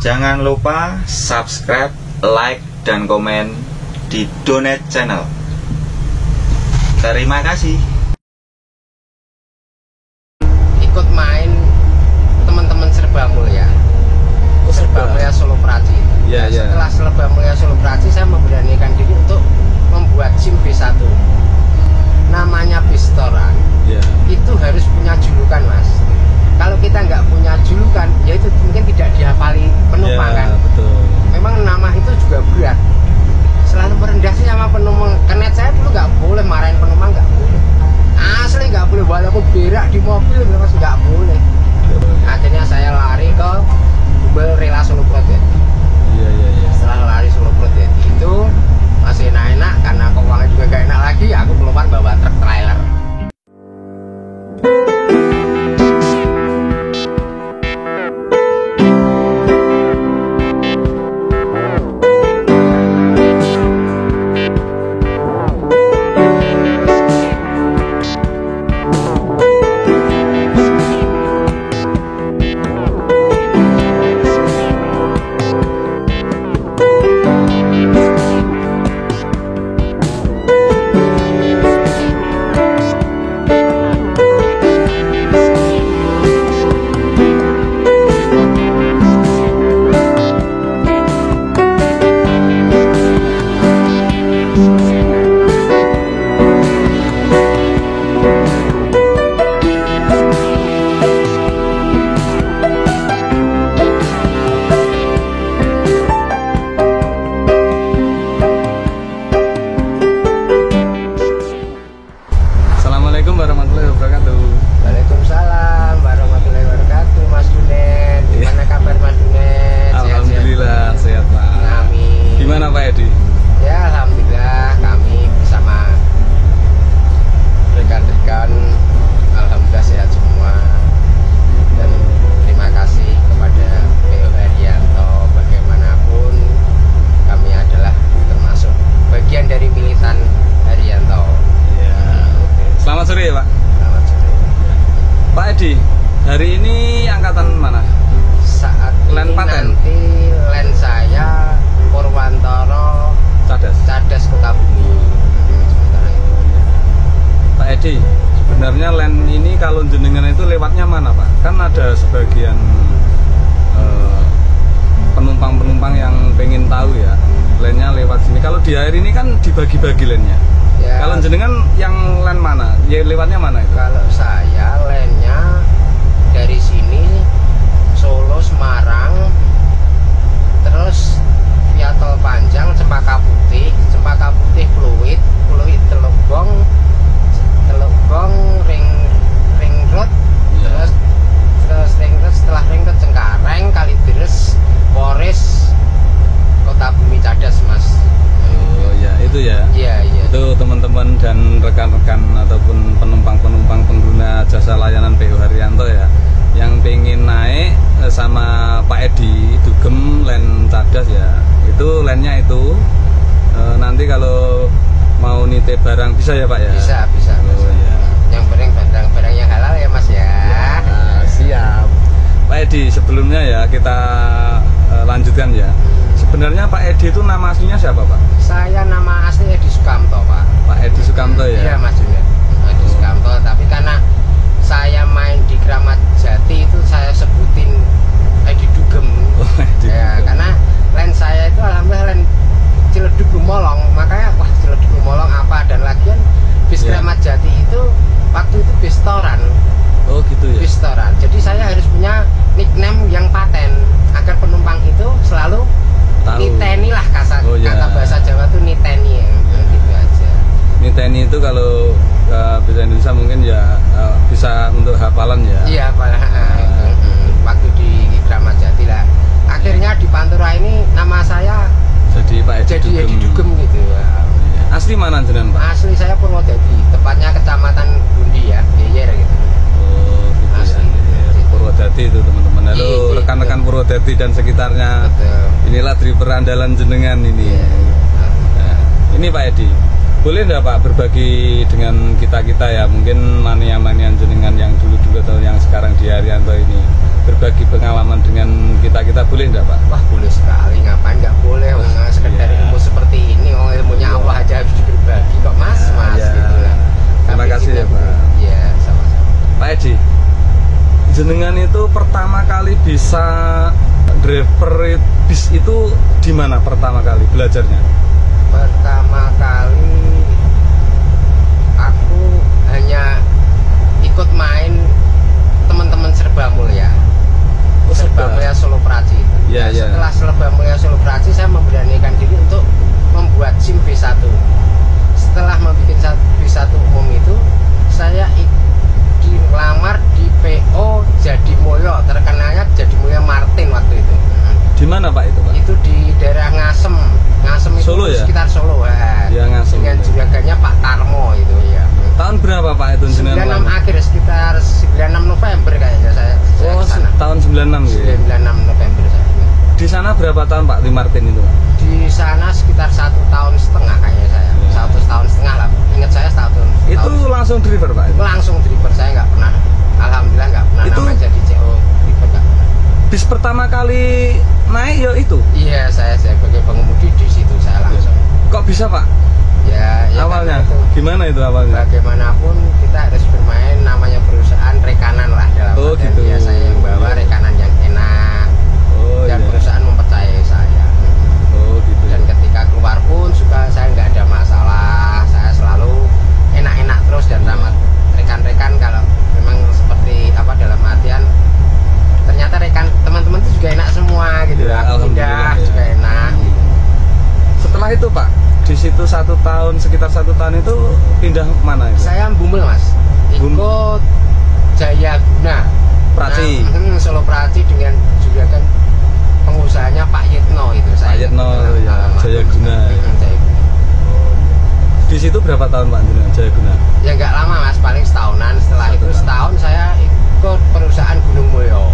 Jangan lupa subscribe, like, dan komen di Donate Channel. Terima kasih. Ikut main teman-teman Serba Mulia. Serba Mulia Solo Praci. Setelah Serba Mulia Solo Praci, saya memberanikan diri untuk membuat SIM B1. Namanya Bistoran. Itu harus punya julukan, Mas. Kalau kita nggak punya julukan, ya itu mungkin tidak dihafali penumpang kan. Betul. Memang nama itu juga berat. Selalu merendah sih sama penumpang. Kenet saya dulu nggak boleh marahin penumpang, nggak boleh. Asli nggak boleh, walaupun berak di mobil mas nggak boleh. Akhirnya saya lari ke Rela Solo Project. Setelah lari Solo Project itu masih enak-enak karena keuangan juga nggak enak lagi. Aku keluar bawa truk trailer. Assalamualaikum warahmatullahi wabarakatuh. Waalaikumsalam warahmatullahi wabarakatuh, Mas Dunet. Gimana kabar Mas Dunet? Alhamdulillah sehat Pak. Amin. Gimana Pak Edi? Ya alhamdulillah kami bersama rekan-rekan alhamdulillah sehat semua. Dan terima kasih kepada PO Haryanto. Bagaimanapun kami adalah termasuk bagian dari militan Haryanto. Selamat sore ya Pak. Selamat sore. Pak Edi, hari ini angkatan mana? Saat Len ini Paten. nanti len saya Purwantoro Cadas Sukabumi. Sementara itu. Pak Edi, sebenarnya len ini kalau jenengan itu lewatnya mana Pak? Kan ada sebagian penumpang-penumpang yang pengen tahu ya, lennya lewat sini. Kalau di air ini kan dibagi-bagi lennya. Ya, Kalau jenengan yang len mana? Ya lewatnya mana itu? kalau saya lennya dari sini Solo Semarang, terus via tol panjang Cempaka Putih Pluit Telukbong ring road, terus ring road, setelah ring road Cengkareng, Kalideres, Polres, Kota Bumi Cadas Mas. Oh ya itu ya. Iya. Itu teman-teman dan rekan-rekan ataupun penumpang-penumpang pengguna jasa layanan PO Haryanto ya, yang pengen naik sama Pak Edi dugem len Cadas ya, itu lennya itu nanti kalau mau nitip barang bisa ya Pak ya? Bisa. Oh ya. Yang penting barang yang halal ya Mas ya. Siap. Pak Edi, sebelumnya ya kita lanjutkan ya. Sebenarnya Pak Edi itu nama aslinya siapa Pak? Saya nama asli Edi Sukamto Pak. Pak Edi Sukamto ya? Iya Mas Junet, Edi Sukamto. Tapi karena saya main di Kramat Jati itu saya sebutin Edi Dugem. Oh, Edi Ya, Dugem. karena len saya itu alhamdulillah len Ciledug Lumolong. Makanya wah Ciledug Lumolong apa, dan lagian bis Kramat Jati itu waktu itu Bistoran. Oh gitu ya? Bistoran. Jadi saya harus punya nickname yang paten agar penumpang itu selalu Tahu. niteni lah kata bahasa Jawa tuh niteni ya. Gitu aja. Niteni itu kalau bahasa Indonesia mungkin ya bisa untuk hafalan ya. Iya itu. Waktu di Kramat Jati lah. Akhirnya di Pantura ini nama saya Jadi Pak Edi jadi Dugem. Edi Dugem gitu. Asli mana jenengan Pak? Asli saya Purwodadi, tepatnya Kecamatan Bundi ya, Geyer gitu. Oh gitu Asli. ya. Purwodadi itu teman-teman. Halo Iya, rekan-rekan Purwodadi dan sekitarnya. Betul. Inilah driver andalan jenengan ini. Iya. Nah, ini Pak Edi, boleh enggak Pak berbagi dengan kita-kita ya, mungkin mania-mania jenengan yang dulu-dulu atau yang sekarang di Haryanto ini, berbagi pengalaman dengan kita boleh enggak Pak? Wah boleh sekali, ngapain nggak boleh, sekedar Iya. ilmu seperti ini, ilmunya Iya. Allah aja harus berbagi kok mas, Iya. gitu lah. Terima Tapi kasih kita ya, Pak. Iya sama-sama. Pak Edi, jenengan itu pertama kali bisa driver bis itu di mana pertama kali belajarnya? Pertama kali aku hanya ikut main teman-teman Serba Mulia. Oh, Serba Serba. Mulia Solo Praci. Iya, iya. Setelah Serba Mulia Solo Praci, saya memberanikan diri untuk membuat SIM B1. Setelah membuat B1 umum itu, saya dilamar di PO Jadi Mulyo, terkenalnya Jadi Mulyo Martin waktu itu. Di mana Pak itu Pak? Itu di daerah Ngasem. Ngasem itu Solo ya? sekitar Solo. Ya, Ngasem. Dengan juragannya Pak Tarmo itu ya. Tahun berapa Pak itu 96 jenengan? akhir, sekitar 96 November kayaknya saya Oh, kesana. tahun 96 ya. 96 November saya ingat. Di sana berapa tahun Pak di Martin itu Pak? Di sana sekitar 1,5 tahun kayaknya saya. Ya. 1,5 tahun lah. Ingat saya 1 tahun. Itu langsung driver Pak itu? Langsung driver, saya nggak pernah. Alhamdulillah nggak pernah Itu- nama jadi CO driver nggak pernah. Bis pertama kali naik ya itu? Iya, saya sebagai pengemudi di situ saya langsung. Kok bisa Pak? Ya Awalnya? karena itu Gimana itu awalnya? bagaimanapun kita harus bermain namanya perusahaan rekanan lah dalam Oh, artian gitu. ya saya yang bawa rekanan yang enak Oh dan iya. perusahaan mempercayai saya. Oh gitu. Dan ketika keluar pun juga saya nggak ada masalah, saya selalu enak-enak terus dan ramah rekan-rekan. Kalau memang seperti apa dalam artian ternyata rekan teman-teman itu juga enak semua gitu Ya, lah, alhamdulillah, indah ya. juga enak gitu. Setelah itu Pak, di situ 1 tahun, sekitar 1 tahun itu pindah mana itu? Saya Bumel mas, ikut Jayaguna Praci. Nah, Solo Praci dengan juragan pengusahanya Pak Yitno itu Pak saya. Yitno, ingat. ya, Almarhum. Jayaguna. Jayaguna. Di situ berapa tahun Pak jenengan Jayaguna? Ya nggak lama mas, paling setahunan. Setelah 1 itu tahun. setahun saya ikut perusahaan Gunung Mulyo.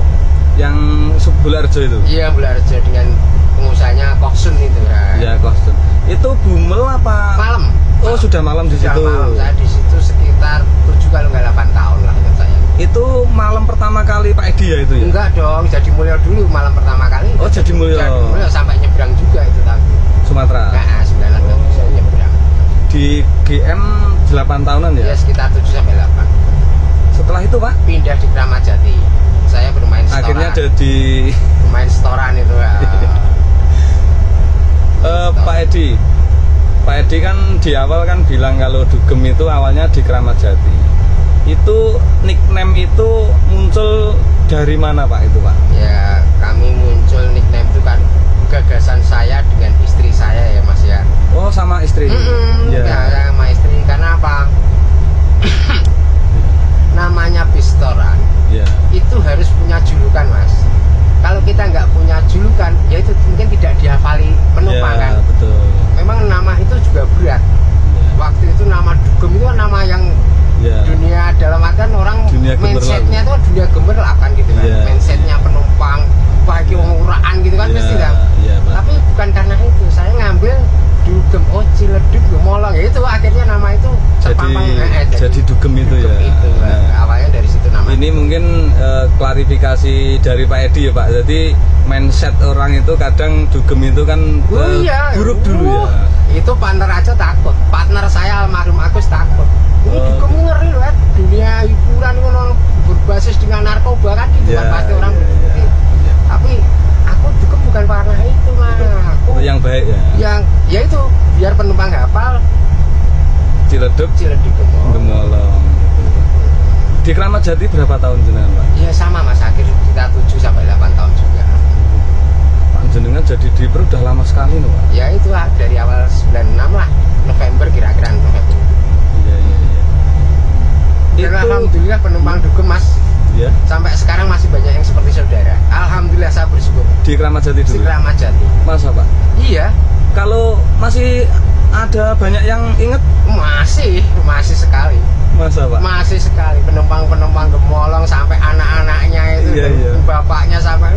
Yang Subularjo itu? Iya, Bularjo dengan pengusahanya Koksun itu ya. Ya, Kostum. Itu Bumel apa? Malam. Oh, sudah malam di Sudah situ. malam. Saya di situ sekitar 7 kalau nggak 8 tahun lah ingat saya. Itu malam pertama kali Pak Edi ya itu ya? Enggak dong, Jadi Mulyo dulu malam pertama kali. Oh, Jadi Mulyo. Jadi Mulyo sampai nyebrang juga itu tapi. Sumatera. Nah, 9 nggak bisa nyebrang. Di GM 8 tahunan ya? Ya sekitar 7 sampai 8. Setelah itu Pak, Pindah di Kramat Jati. Saya bermain setoran. akhirnya jadi bermain setoran itu ya. Pak Edi. Pak Edi kan di awal kan bilang kalau dugem itu awalnya di Kramat Jati. Itu nickname itu muncul dari mana Pak itu Pak? Ya, kami muncul nickname itu kan gagasan saya dengan istri saya ya Mas ya. Oh, sama istri. Ya, saya sama istri. Karena apa? Namanya pistoran Ya. itu harus punya julukan Mas. Kalau kita nggak punya julukan, ya itu mungkin tidak dihafali penumpang Ya, kan. betul. Memang nama itu juga berat. Waktu itu nama dugem itu kan nama yang Ya. dunia dalam artian orang Dunia gemerlap. mindsetnya itu dunia gemerlap kan gitu kan. Iya. Mindsetnya penumpang bagi uraan gitu kan pasti kan. Iya, Pak. Tapi bukan karena itu, saya ngambil dugem, oh Ciledug, Gemolong, ya itu akhirnya nama itu terpampang. Jadi dugem itu ya. Itu, Nah, awalnya dari situ nama. ini mungkin klarifikasi dari Pak Edi ya Pak. Jadi mindset orang itu kadang dugem itu kan Oh iya, buruk dulu ya. Itu partner aja takut. Partner saya almarhum Agus takut. Ini Oh, dugem ngeri loh, dunia hiburan itu berbasis dengan narkoba kan gitu Iya, kan pasti orang iya, berpikir. iya. Tapi aku dugem bukan karena itu mah. Aku Itu yang baik ya. yang ya itu biar penumpang hafal Ciledug, Ciledug Gemolong. Gemolong. Di Kramat Jati berapa tahun jenengan Pak? Ya sama Mas, akhir kita 7 sampai 8 tahun juga. Pak jenengan jadi driver udah lama sekali loh Pak. Ya itu lah, dari awal 96 lah, November kira-kira November. Iya iya iya. Dan alhamdulillah penumpang dugem Mas ya sampai sekarang masih banyak yang seperti saudara. Alhamdulillah saya bersyukur. di Kramat Jati Di dulu. Kramat Jati. Masa Pak? Iya, Kalau masih ada banyak yang inget, masih sekali. masa Pak? Masih sekali penumpang-penumpang Gemolong sampai anak-anaknya itu, Iya, dan iya. bapaknya sampai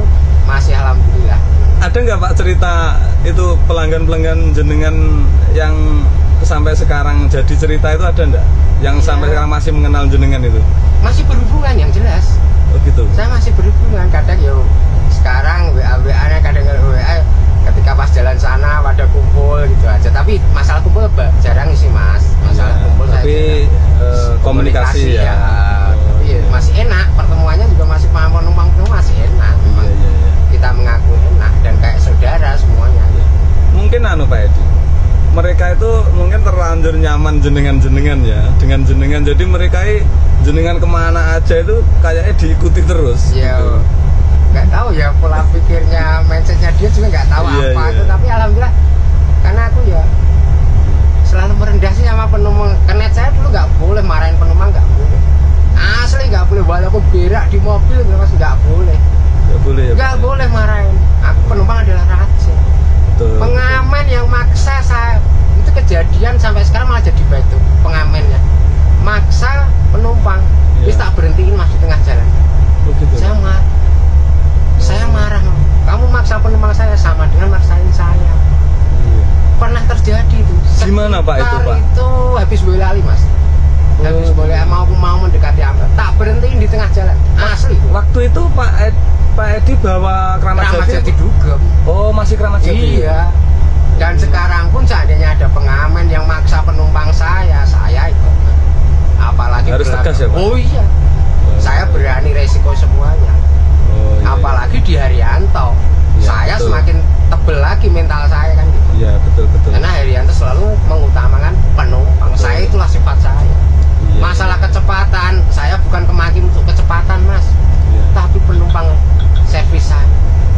masih alhamdulillah. Ada nggak Pak cerita itu pelanggan-pelanggan jenengan yang sampai sekarang jadi cerita itu ada nggak? Yang Iya. sampai sekarang masih mengenal jenengan itu? Masih berhubungan yang jelas. Oh gitu. Saya masih berhubungan, kadang yo sekarang WA-WA-nya, kadang WA ketika pas jalan sana pada kumpul gitu aja. Tapi masalah kumpul jarang sih Mas. Masalah Ya, kumpul tapi komunikasi ya. Tapi ya, masih enak, pertemuannya juga masih penumpang masih enak. Memang Iya, iya, iya. kita mengaku enak dan kayak saudara semuanya. Mungkin Pak Edi, mereka itu mungkin terlanjur nyaman jenengan-jenengan ya, dengan jenengan, jadi mereka jenengan kemana aja itu kayaknya diikuti terus Ya, gitu. nggak tahu ya pola pikirnya, mindsetnya dia juga nggak tahu Iya, apa iya. itu. Tapi alhamdulillah, karena aku ya selalu merendah sih sama penumpang. Kenet saya dulu nggak boleh marahin penumpang, nggak boleh. Asli nggak boleh, walaupun berak di mobil mas nggak boleh. Nggak boleh ya, Nggak Pak? boleh marahin. Aku penumpang adalah raja. Betul, Pengamen yang maksa saya itu kejadian sampai sekarang malah jadi baik tuh pengamennya. Maksa penumpang, Iya. bisa tak berhentiin mas di tengah jalan. betul. Oh gitu. Saya marah. Kamu maksa penumpang saya sama dengan maksain saya. Iya. Pernah terjadi itu. Gimana, Pak, itu, Pak? Itu habis bola mas. Habis Oh. bola mau mendekati Ampel, tak berhentiin di tengah jalan. Asli. Waktu itu Pak Edi bawa Kramat Kramat Jati. Jati dugem. Oh, masih Kramat Jati. Iya. Dan sekarang pun seandainya ada pengamen yang maksa penumpang saya ikut. Apalagi Harus tegas ya, Pak? Oh iya. Saya berani resiko semuanya. Oh, iya, Apalagi di Haryanto. Iya, Saya betul. semakin tebel lagi mental saya kan gitu. Iya, betul. Karena Haryanto selalu mengutamakan penumpang. Betul. Saya itulah sifat saya. Iya, Masalah iya. kecepatan, saya bukan kemaki untuk kecepatan mas, Iya. tapi penumpang servis saya.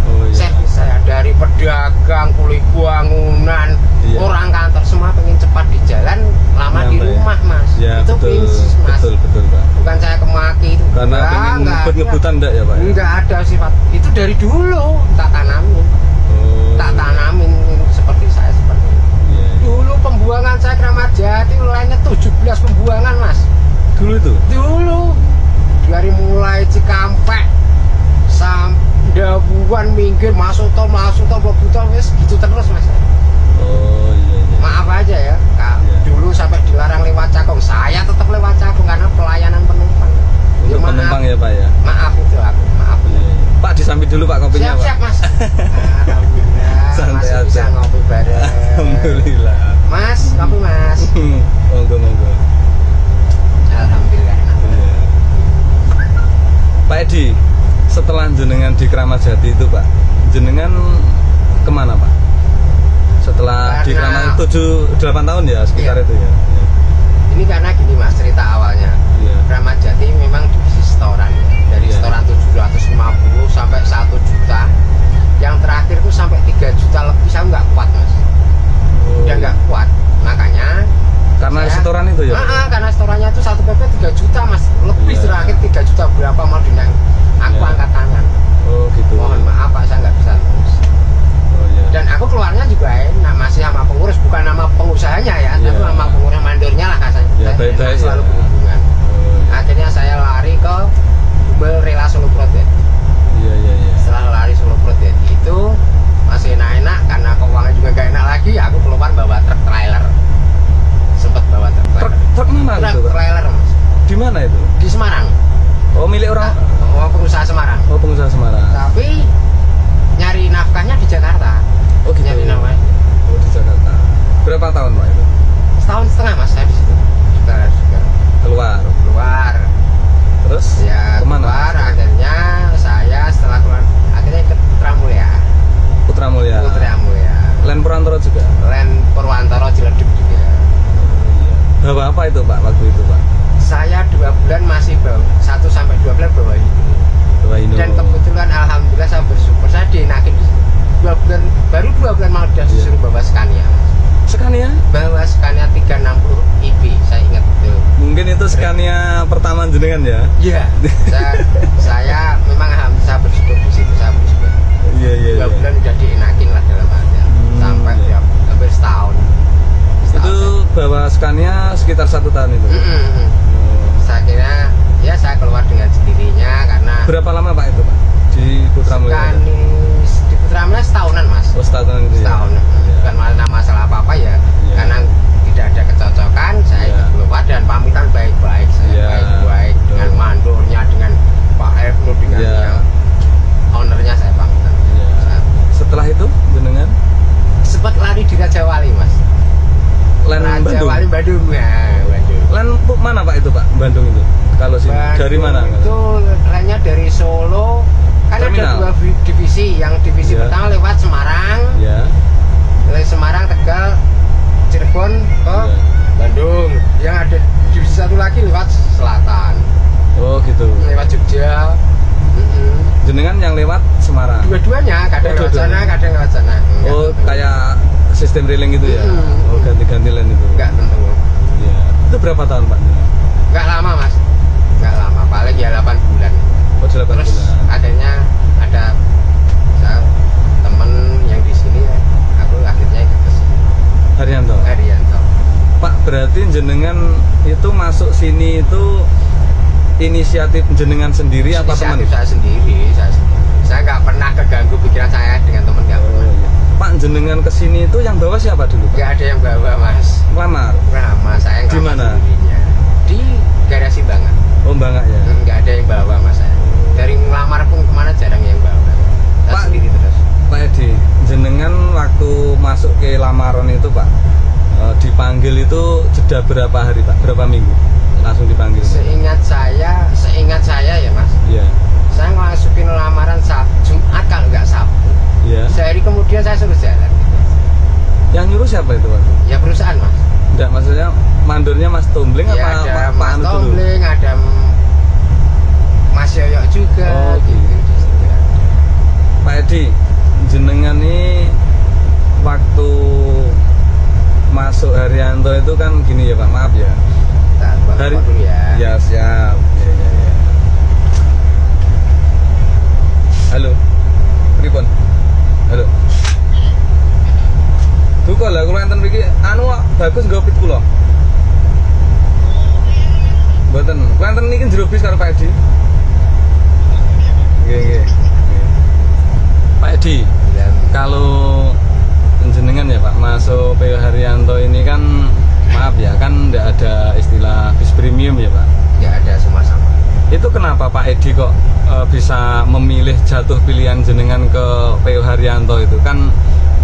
Oh, iya. Servis saya dari pedagang, kuli bangunan, Iya. orang kantor semua pengen cepat di jalan, lama di Nyampe. rumah mas. Ya, Itu betul, prinsip mas. betul, Pak. Bukan saya kemaki itu. Karena Enggak, pengen enggak ada. ngebut-ngebutan enggak ya, Pak? Enggak ada sifat itu dari dulu tak tanamin, Oh. tak tanamin seperti saya seperti itu. Iya, iya. Dulu pembuangan saya Kramat Jati mulainya 17 pembuangan mas. Dulu itu. Dulu dari mulai Cikampek sampai Dabuan minggir masuk tol Bobu tol wes gitu terus mas. Oh, iya, iya. Maaf aja ya Kak, Iya. dulu sampai dilarang lewat Cakung, saya tetap lewat Cakung karena pelayanan penumpang. Untuk maaf, penumpang ya, Pak ya. maaf itu aku, maaf. Iya, iya. Pak, disambi dulu Pak kopinya, Siap Pak. mas. Alhamdulillah Santai masih aja. bisa ngopi bareng. Alhamdulillah. Mas, kopi mas. Monggo. Alhamdulillah. Iya. Pak Edi, setelah jenengan di Kramat Jati itu Pak, jenengan kemana Pak? Setelah di Karena- Kramat 7-8 tahun ya sekitar Iya. itu ya. Iya. Ini karena gini mas cerita awalnya. Iya. Kramat Jati memang divisi setoran ya. Dari Iya. setoran 750 sampai 1 juta. Yang terakhir tuh sampai 3 juta lebih, saya nggak kuat mas. Oh. Udah nggak kuat. Makanya Karena saya- setoran itu ya. Pak? karena setorannya itu 1 PP 3 juta mas. Lebih Iya. terakhir 3 juta berapa mau dinang. Aku Iya. angkat tangan. Oh gitu. Mohon maaf Pak, saya nggak bisa terus. Oh iya. Dan aku keluarnya juga enak, masih sama pengurus, bukan nama pengusahanya ya, Iya. tapi nama pengurus mandornya lah kasarnya. Ya, Saya baik-baik enak, selalu ya. berhubungan. Oh, iya. Akhirnya saya lari ke Bumel Rela Solo Project. Iya. Setelah lari Solo Project itu masih enak-enak karena keuangan juga gak enak lagi, aku keluar bawa truk trailer. Sempet bawa truk Truk mana itu truk Pak? trailer mas, Di mana itu? di Semarang. Oh milik orang. Pengusaha Semarang. Oh pengusaha Semarang. Tapi nyari nafkahnya di Jakarta. Oh gitu. Nyari nafkah. Oh di Jakarta. Berapa tahun Pak itu? Setahun setengah mas saya di situ. Juga Keluar. Terus ya kemana? keluar. Akhirnya saya setelah keluar akhirnya ke Putra Mulia. Putra Mulia. Putra Mulia. Len Purwantoro juga. Len Purwantoro Ciledug juga. Bawa apa itu Pak waktu itu Pak? Saya 2 bulan masih bawa 1 sampai 2 bulan bawa itu. Bawa Indo. Dan kebetulan alhamdulillah saya bersyukur saya dienakin di situ. 2 bulan baru 2 bulan malah udah Iya. disuruh bawa Scania. Scania? Bawa Scania 360 IB, saya ingat betul. Mungkin itu Scania pertama jenengan ya? Iya. saya memang alhamdulillah saya bersyukur di situ, saya bersyukur. Iya. 2 bulan udah dienakin lah dalam artian sampai iya. ya, hampir setahun. Itu bawa Scania sekitar 1 tahun itu. Mm-mm. Oh. Saya kira ya saya keluar dengan sendirinya karena Berapa lama Pak itu Pak? Di Putra Mulia? di Putra Mulia setahunan mas. Oh setahun itu ya? Setahun. Iya. Bukan masalah apa-apa ya. Iya. Karena tidak ada kecocokan, saya Iya. ikut keluar dan pamitan baik-baik. Saya Iya. baik-baik dengan Betul. mandornya, dengan Pak Ibnu, Bandung ya, Bandung. Len mana Pak itu Pak? Bandung itu. Kalau sini dari mana? Itu lainnya dari Solo. Kan Terminal. ada 2 divisi. Yang divisi Ya. pertama lewat Semarang. Ya. Dari Semarang, Tegal, Cirebon ke Ya. Bandung. Yang ada divisi satu lagi lewat selatan. Oh gitu. Lewat Jogja. Jenengan yang lewat Semarang. Dua-duanya, kadang lewat sana, kadang lewat sana. Oh, kayak sistem railing itu ya? Oh, ganti-ganti lane itu. Enggak tentu. Iya. Itu berapa tahun Pak? Enggak lama, Mas. Enggak lama, paling ya 8 bulan. Oh, 8 Terus bulan. akhirnya ada temen yang di sini, aku akhirnya ikut ke sini. Haryanto. Haryanto. Pak, berarti jenengan itu masuk sini itu inisiatif jenengan sendiri apa teman? Inisiatif saya sendiri. Saya nggak pernah keganggu pikiran saya dengan temen nggak pernah. iya. Pak, jenengan kesini itu yang bawa siapa dulu Pak? Nggak ada yang bawa, Mas. Lamar. Nama saya Di mana? sendirinya. Di garasi banget. Oh, Bangak ya. Nggak ada yang bawa, Mas. Saya dari ngelamar pun kemana jarang yang bawa. Saya Pak, sendiri terus. Pak Edi, jenengan waktu masuk ke lamaran itu Pak, dipanggil itu jeda berapa hari Pak? Berapa minggu? Langsung dipanggil? Seingat saya ya, Mas. Iya. Saya masukin lamaran Jumat kalau nggak Sabtu. Iya. Sehari kemudian saya suruh jalan. Yang nyuruh siapa itu waktu? Ya perusahaan, Mas. Enggak, maksudnya mandornya Mas Tumbling Ya apa ada Pak Mas Anu dulu? Tombling, ada Mas Yoyo juga. Oh, gitu. Di situ. Pak Edi, jenengan ini waktu masuk Haryanto itu kan gini ya Pak, maaf ya. Tak Hari dulu ya. Ya siap. Ya. Halo. Pripun? Halo. Duka lah kalau enten iki anu bagus nggo pit kula. Mboten. Kuwi enten niki jero bis karo Pak Edi. Nggih. Pak Edi, Ya. kalau jenengan ya Pak masuk PO Haryanto ini kan maaf ya kan tidak ada istilah bis premium ya Pak. Ya ada sama-sama. Itu kenapa Pak Edi kok bisa memilih jatuh pilihan jenengan ke PO Haryanto itu kan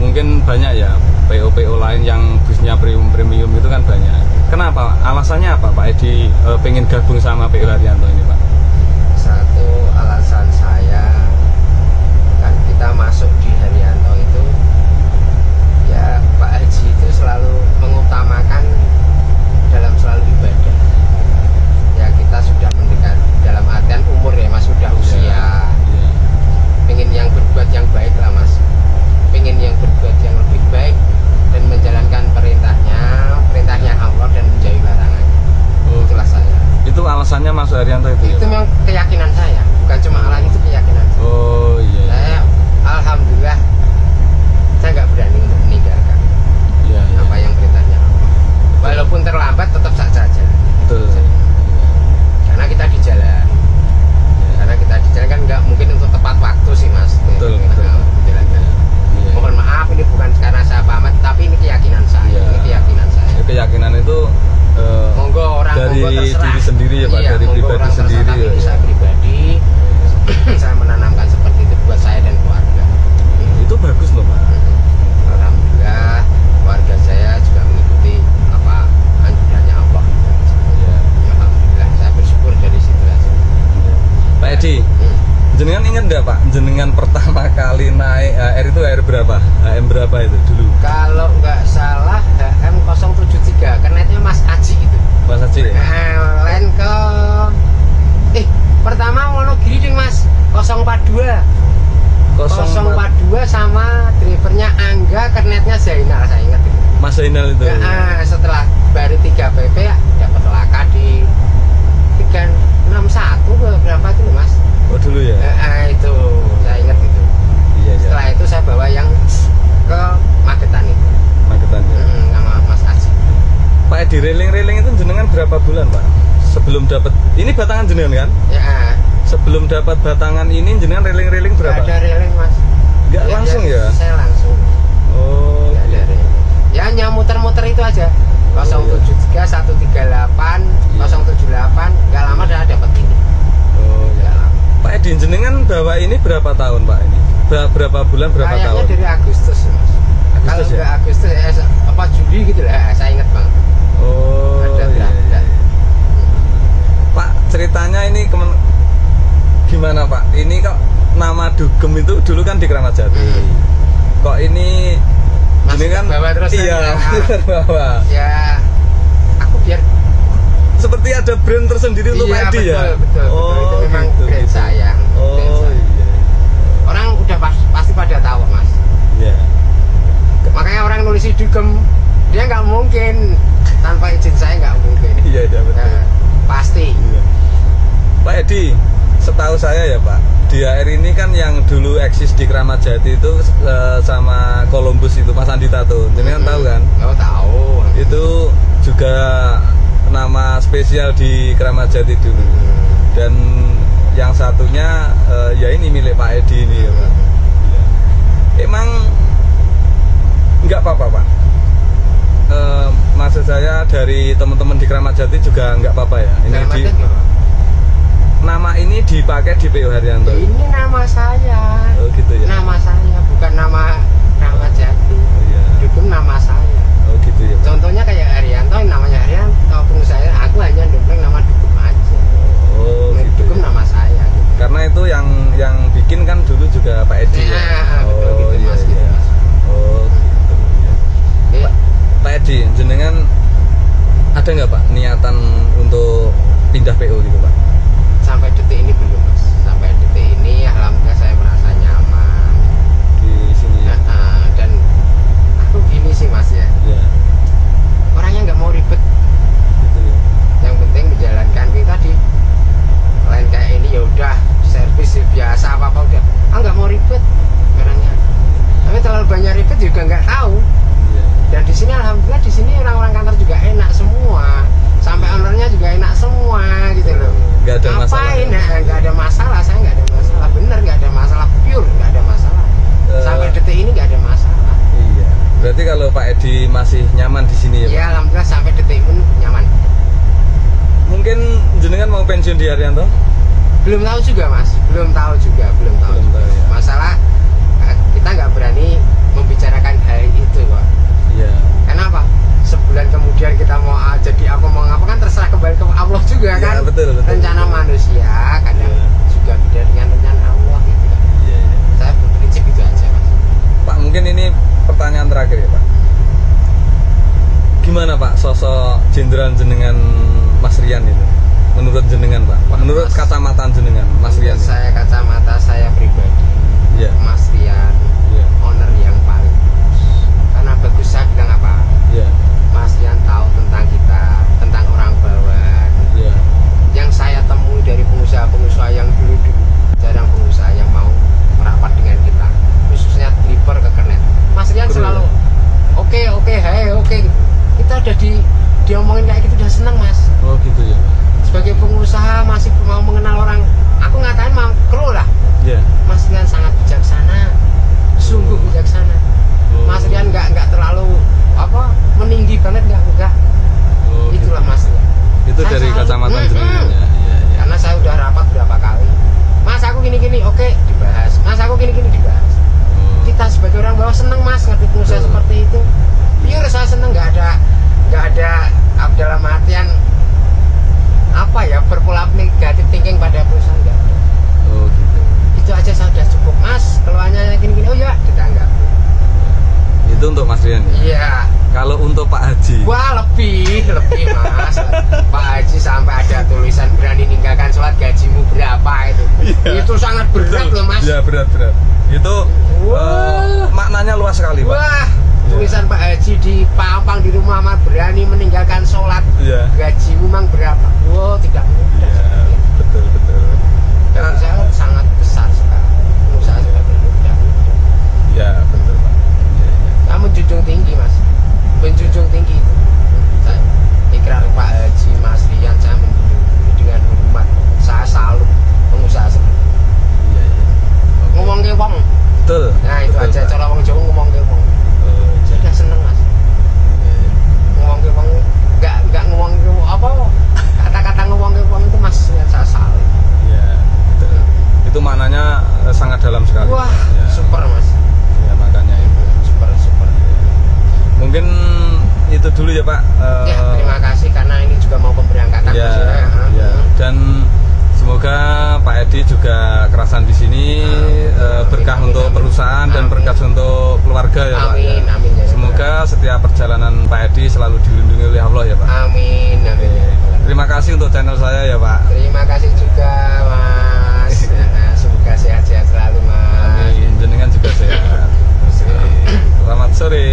mungkin banyak ya PO lain yang busnya premium itu kan banyak. Kenapa? Alasannya apa Pak Edi pengen gabung sama PO Haryanto ini Pak? Satu alasan saya kan kita masuk di Haryanto itu ya Pak Haji itu selalu mengutamakan dalam selalu ibadah. Ya kita sudah mendekat dalam artian umur ya Mas, sudah usia. Iya. Pengen yang berbuat yang baik lah Mas, pengen yang berbuat yang lebih baik dan menjalankan perintahnya Allah dan menjauhi larangan. Oh, Itulah saya. itu alasannya masuk Haryanto itu Itu ya? memang keyakinan saya, bukan cuma alasan, itu keyakinan saya. Oh iya. Saya alhamdulillah saya nggak berani untuk meninggalkan Iya. apa yang perintahnya Allah. Walaupun terlambat tetap saja. Betul. Karena kita di jalan. Karena kita di jalan kan nggak mungkin untuk tepat waktu sih Mas. Betul. Untuk menjalankan. Iya. Mohon maaf ini bukan karena saya pamit, tapi ini keyakinan saya. Iya. Ini keyakinan saya. Keyakinan itu Monggo orang dari monggo terserah. diri sendiri ya Pak, Iya, dari monggo pribadi orang terserah, sendiri tapi ya. saya pribadi saya menanamkan seperti itu buat saya dan keluarga. Itu bagus loh Pak. Alhamdulillah keluarga saya juga mengikuti apa anjurannya Allah. Iya. Alhamdulillah saya bersyukur dari situ aja. Pak Edi, jenengan ingat nggak Pak, jenengan pertama kali naik HR itu HR berapa? HM berapa itu dulu? Kalau nggak salah HM073 kernetnya Mas Aji itu. Mas Haji? Lain ke pertama Wonogiri ding Mas 042 sama drivernya Angga, kernetnya Zainal, saya ingat itu. Mas Zainal itu. Setelah baru 3 PP ya dapat laka di 361 berapa itu loh Mas. Oh dulu ya? Itu saya ingat itu. Iya. Setelah itu saya bawa yang ke Magetan itu. Magetan ya. Sama Mas Aji. Pak Edi, railing itu jenengan berapa bulan Pak? Sebelum dapat, ini batangan jenengan kan? Ya. Sebelum dapat batangan ini jenengan railing berapa? Nggak ada railing Mas. Nggak langsung ya? Saya langsung. Oh. Nggak ada railing. Ya hanya muter-muter itu aja. 073, 138, 078, nggak lama udah dapat ini. Oh Nggak ya. lama. Pak Edi, jenengan bawa ini berapa tahun Pak ini? Berapa bulan, berapa Kayaknya tahun? dari Agustus Mas. Kalau Agustus ya? nggak Agustus apa Juli gitu lah, saya ingat banget. Oh Dugem itu dulu kan di Kramat Jati. Kok ini Mas kan bawa terus iya, bawa. Ya aku biar Seperti ada brand tersendiri untuk iya, Pak Edi ya? betul, Oh, itu memang gitu, brand gitu. saya. Oh, Brand saya. iya. Orang udah pasti pada tahu Mas. Iya. Makanya orang nulis di Dugem, dia nggak mungkin tanpa izin saya, nggak mungkin. Iya, betul. Nah, pasti. Iya. Pak Edi, setahu saya ya Pak, DHR ini kan yang dulu eksis di Kramat Jati itu sama Columbus itu, Mas Andita tuh, jadi kan tahu kan? Oh tahu. Itu juga nama spesial di Kramat Jati dulu. Dan yang satunya ya ini milik Pak Edi ini ya Pak. Emang nggak apa-apa Pak? Maksud saya dari teman-teman di Kramat Jati juga nggak apa-apa ya? Ini di, nama ini dipakai di PO Haryanto. Ini nama saya. Oh gitu ya. Nama saya, bukan nama Kramat Jati. Oh, iya. Dugem nama saya. Oh gitu ya. Pak. Contohnya kayak Haryanto, namanya Haryanto, pengusaha aku hanya dompleng nama Dugem aja. Oh gitu. Dugem Ya. nama saya. Gitu. Karena itu yang bikin kan dulu juga Pak Edi ya. Betul gitu iya, Mas, gitu iya. Mas. Oh gitu. Ya. Oke. Pak Edi, jenengan ada nggak Pak niatan untuk pindah PO gitu Pak? Sampai detik ini belum Mas. Sampai detik ini alhamdulillah saya merasa nyaman. Di sini ya. Dan aku gini sih Mas ya. Ya, Orangnya nggak mau ribet. gitu ya. Yang penting menjalankan kita tadi. Lain kayak ini ya udah servis biasa apa udah. Nggak mau ribet orangnya. Tapi terlalu banyak ribet juga nggak tahu. Iya. Dan di sini alhamdulillah di sini orang-orang kantor juga enak semua. Sampai ownernya juga enak semua gitu loh. Nggak ada masalah. Ngapain? Nggak ada masalah, saya nggak ada masalah. Bener nggak ada masalah, pure nggak ada masalah. Sampai detik ini nggak ada masalah. Iya. Berarti kalau Pak Edi masih nyaman di sini ya Pak? Ya alhamdulillah sampai detik pun nyaman. Mungkin jenengan mau pensiun di Haryanto? Belum tahu juga Mas, belum tahu juga. Belum tahu ya. Masalah kita nggak berani membicarakan hal itu Pak. Iya. Kenapa? Sebulan kemudian kita mau jadi apa mau ngapa kan terserah kembali ke Allah juga Iya, kan. betul. Rencana manusia kadang Iya. juga beda dengan rencana Allah gitu kan. Iya, iya. Saya berprinsip itu aja Mas. Pak, mungkin ini pertanyaan terakhir ya Pak. Gimana Pak sosok jenderal jenengan Mas Rian itu? Menurut jenengan Pak? Menurut Mas, kacamata jenengan Mas Rian? Menurut saya kacamata saya pribadi, Iya. Mas Rian Iya. owner yang paling bagus. Karena bagus saya bilang apa? Iya. Mas Rian tahu tentang kita, tentang orang bawahan. Iya. Yang saya temui dari pengusaha-pengusaha yang dulu-dulu, jarang pengusaha yang mau merapat dengan kita, khususnya deliver ke Kernet. Mas Rian Betul, selalu ya? oke, hai, oke. Kita udah diomongin kayak gitu udah seneng Mas. Oh gitu ya Pak. Sebagai pengusaha masih mau mengenal orang, aku ngatain mau kru lah. Iya. Mas Rian sangat bijaksana, sungguh bijaksana. Oh. Mas Rian nggak terlalu meninggi banget nggak. Oh, Itulah gitu. Mas Rian. Itu Saya dari selalu- kacamata jenengan ya. Iya, iya. Karena saya udah rapat berapa kali. Mas aku gini-gini, oke dibahas. Mas aku gini-gini dibahas. Oh. Kita sebagai orang bawah seneng Mas ngerti pengusaha Betul. seperti itu. Pure saya seneng, nggak ada dalam artian apa ya berpola negatif thinking pada perusahaan nggak ada. Oh gitu. Itu aja saya udah cukup Mas. Keluarnya gini-gini, oh ya ditanggap. Itu untuk Mas Rian ya? Iya. Kalau untuk Pak Haji? Wah lebih Mas. Pak Haji sampai ada tulisan berani ninggalkan sholat gajimu berapa itu. Iya. Itu sangat berat loh Mas. Iya berat. Itu Wah. maknanya luas sekali Pak. Wah, tulisan Pak Haji di Pampang di rumah mah berani meninggalkan sholat. Iya. Gajimu mang berapa? Wow, tidak mudah. Iya, betul. Dan saya sangat besar sekali. Usaha seperti itu tidak mudah. Iya, betul Pak. Iya. Saya menjunjung tinggi Mas, menjunjung tinggi itu. Saya ikrar Pak Haji Mas Rian saya menjunjung tinggi dengan hormat. Saya salut pengusaha seperti itu. Iya. Ngomong ke wong. Betul. Nah itu betul, aja Pak. cara wong Jawa ngomong ke wong. Oh, Saya udah seneng Mas. iya. Ngomong ke wong nggak ngomong ke apa kata-kata ngomong ke wong itu Mas yang saya salut. Iya, betul. Itu maknanya sangat dalam sekali. Wah Ya. super Mas, Ya, makanya itu. super. Mungkin itu dulu ya Pak. Ya terima kasih karena ini juga mau pemberangkatan Ya, Mas, ya. ya. Dan Semoga Pak Edi juga kerasan di sini, berkah untuk perusahaan dan berkah untuk keluarga ya Pak. Amin, amin ya. Semoga setiap perjalanan Pak Edi selalu dilindungi oleh Allah ya Pak. Amin, amin. Terima kasih untuk channel saya ya Pak. Terima kasih juga Mas. Semoga sehat-sehat selalu Mas. Amin, jenengan juga sehat. Selamat sore.